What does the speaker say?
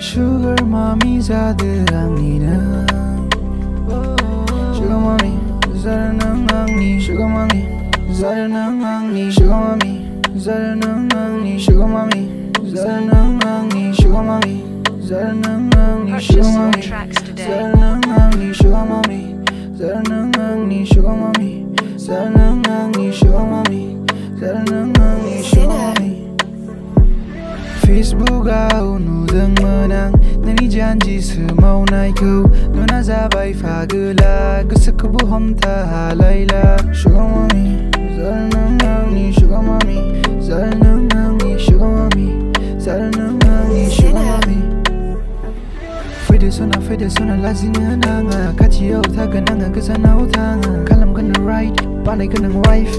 Sugar mommy zadı angina. Sugar mommy zaranang angni. Sugar mommy zaranang angni. Sugar mommy zaranang angni. Sugar mommy zaranang angni. Sugar mommy zaranang angni. Purchase Sugar your mommy tracks today. zaranang angni. Sugar mommy zaranang angni. Sugar mommy zaranang angni. Sugar mommy zaranang angni. Sugar mommy. Facebook आव नुदोंमोन आं नोंनि जानजिसो मावनायखौ नुना जाबाय फागोला गोसोखौबो हमथाहालायला Sugar mommy जारनों आंनि Sugar mommy जारनों आंनि Sugar mommy जारनों आंनि Sugar mommy फैदो सना लाजिनो नाङा खाथियाव थागोन आङो गोजानाव थाङा खालामगोन right बानायगोन आं wife